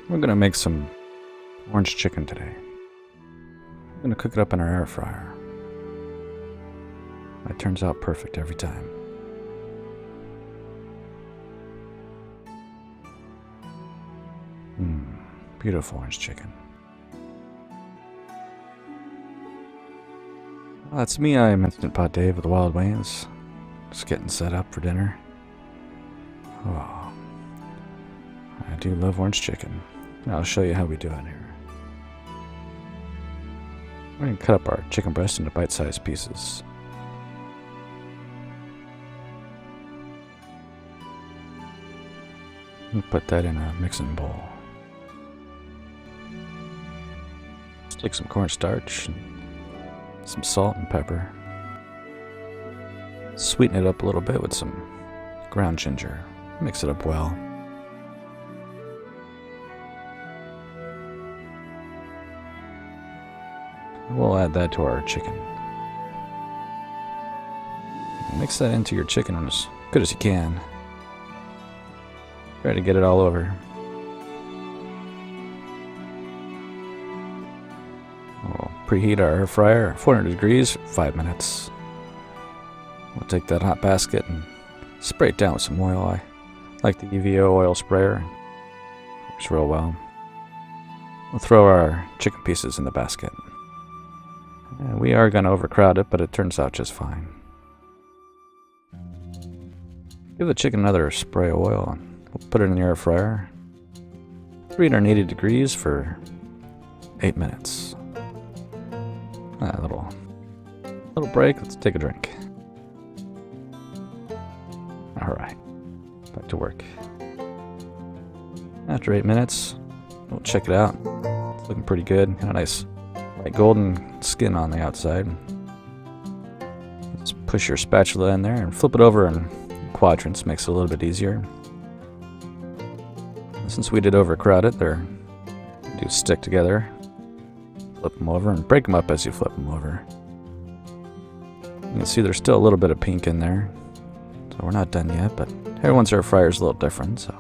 We're gonna make some orange chicken today. I'm gonna cook it up in our air fryer. It turns out perfect every time. Beautiful orange chicken. Well, that's me. I'm Instant Pot Dave with TheWildWaynes. Just getting set up for dinner. Oh, I do love orange chicken. I'll show you how we do it here. We're going to cut up our chicken breast into bite-sized pieces. And put that in a mixing bowl. Let's take some cornstarch and some salt and pepper. Sweeten it up a little bit with some ground ginger. Mix it up well. We'll add that to our chicken. Mix that into your chicken as good as you can. Try to get it all over. We'll preheat our air fryer at 400 degrees for 5 minutes. We'll take that hot basket and spray it down with some oil. I like the EVO oil sprayer. Works real well. We'll throw our chicken pieces in the basket. We are going to overcrowd it, but it turns out just fine. Give the chicken another spray of oil and we'll put it in the air fryer. 380 degrees for 8 minutes. A little break. Let's take a drink. Alright, back to work. After 8 minutes, we'll check it out. It's looking pretty good. Kind of nice light golden skin on the outside. Let's push your spatula in there and flip it over in quadrants. Makes it a little bit easier. Since we did overcrowd it, they do stick together. Flip them over and break them up as you flip them over. You can see there's still a little bit of pink in there. So we're not done yet, but everyone's air fryer is a little different, so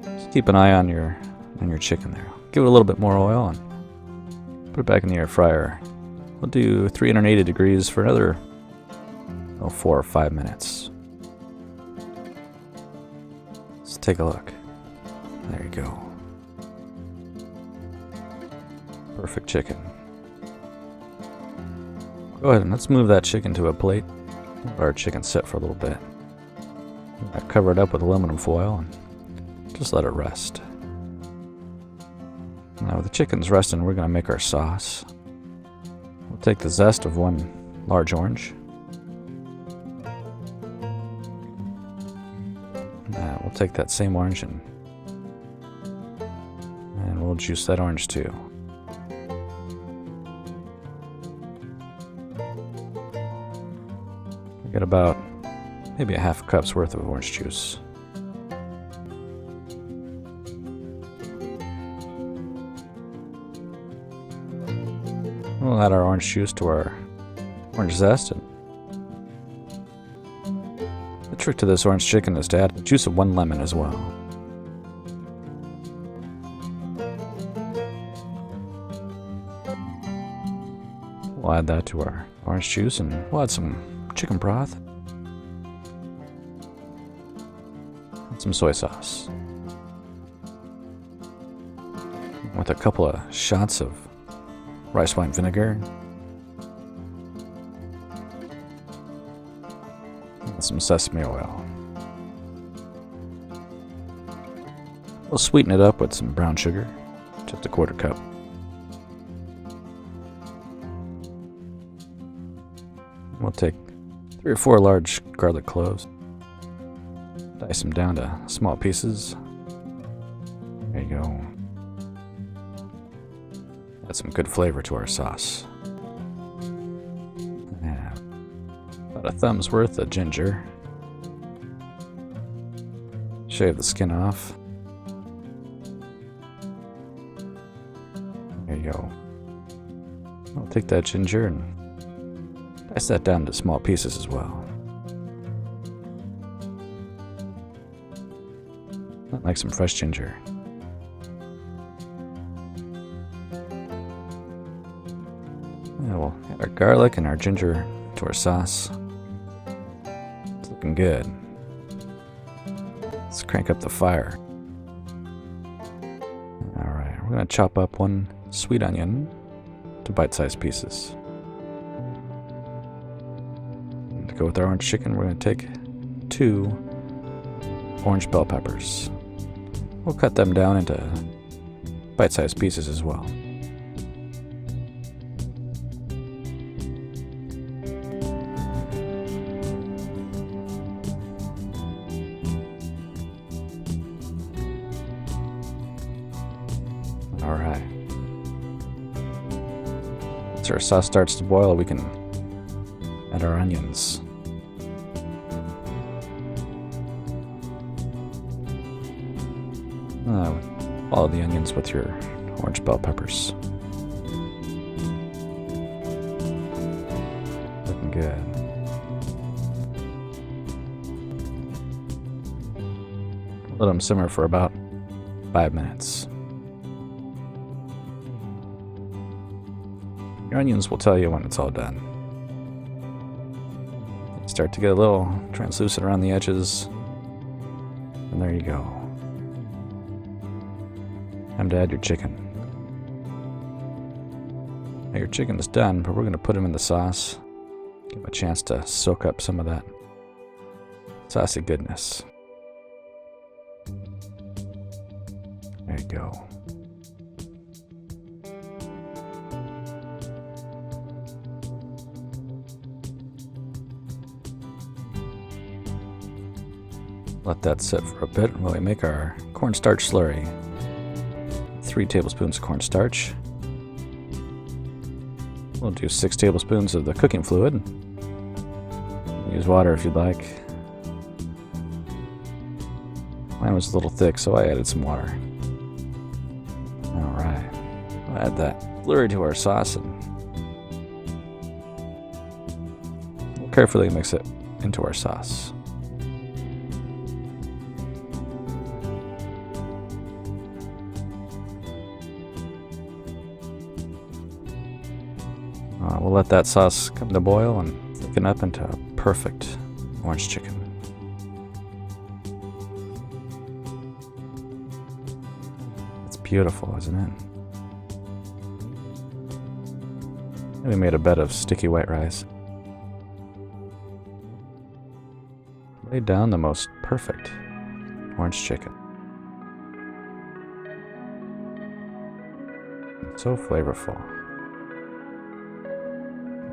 just keep an eye on your chicken there. Give it a little bit more oil and put it back in the air fryer. We'll do 380 degrees for another 4 or 5 minutes. Let's take a look. There you go. Perfect chicken. Go ahead and let's move that chicken to a plate. Let our chicken sit for a little bit. I cover it up with aluminum foil and just let it rest. Now with the chicken's resting, we're going to make our sauce. We'll take the zest of one large orange. We'll take that same orange and we'll juice that orange too. We got about maybe a half cup's worth of orange juice. We'll add our orange juice to our orange zest. And the trick to this orange chicken is to add the juice of one lemon as well. We'll add that to our orange juice and we'll add some chicken broth. And some soy sauce. With a couple of shots of rice wine vinegar. And some sesame oil. We'll sweeten it up with some brown sugar, just a 1/4 cup. We'll take 3 or 4 large garlic cloves. Dice them down to small pieces. There you go. Add some good flavor to our sauce. About a thumb's worth of ginger. Shave the skin off. There you go. I'll take that ginger and dice that down to small pieces as well. I like some fresh ginger. garlic and our ginger to our sauce. It's looking good. Let's crank up the fire. Alright, we're going to chop up one sweet onion to bite-sized pieces. And to go with our orange chicken, we're going to take 2 orange bell peppers. We'll cut them down into bite-sized pieces as well. Alright. Once our sauce starts to boil, we can add our onions. Follow the onions with your orange bell peppers. Looking good. Let them simmer for about 5 minutes. Your onions will tell you when it's all done. You start to get a little translucent around the edges, and there you go. Time to add your chicken. Now your chicken is done, but we're going to put them in the sauce. Give them a chance to soak up some of that saucy goodness. There you go. Let that sit for a bit while we make our cornstarch slurry. 3 tablespoons of cornstarch. We'll do 6 tablespoons of the cooking fluid. Use water if you'd like. Mine was a little thick, so I added some water. Alright. We'll add that slurry to our sauce and we'll carefully mix it into our sauce. We'll let that sauce come to boil and thicken up into a perfect orange chicken. It's beautiful, isn't it? And we made a bed of sticky white rice. Laid down the most perfect orange chicken. So flavorful.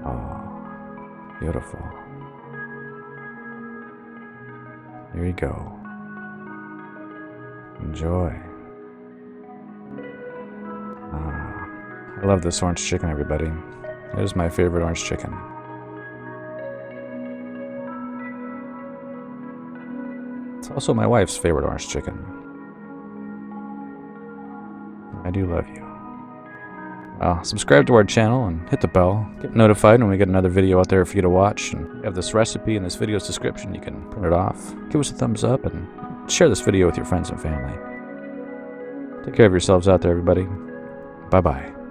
Oh, beautiful. Here you go. Enjoy. I love this orange chicken, everybody. It is my favorite orange chicken. It's also my wife's favorite orange chicken. I do love you. Subscribe to our channel and hit the bell. Get notified when we get another video out there for you to watch. And we have this recipe in this video's description. You can print it off. Give us a thumbs up and share this video with your friends and family. Take care of yourselves out there, everybody. Bye-bye.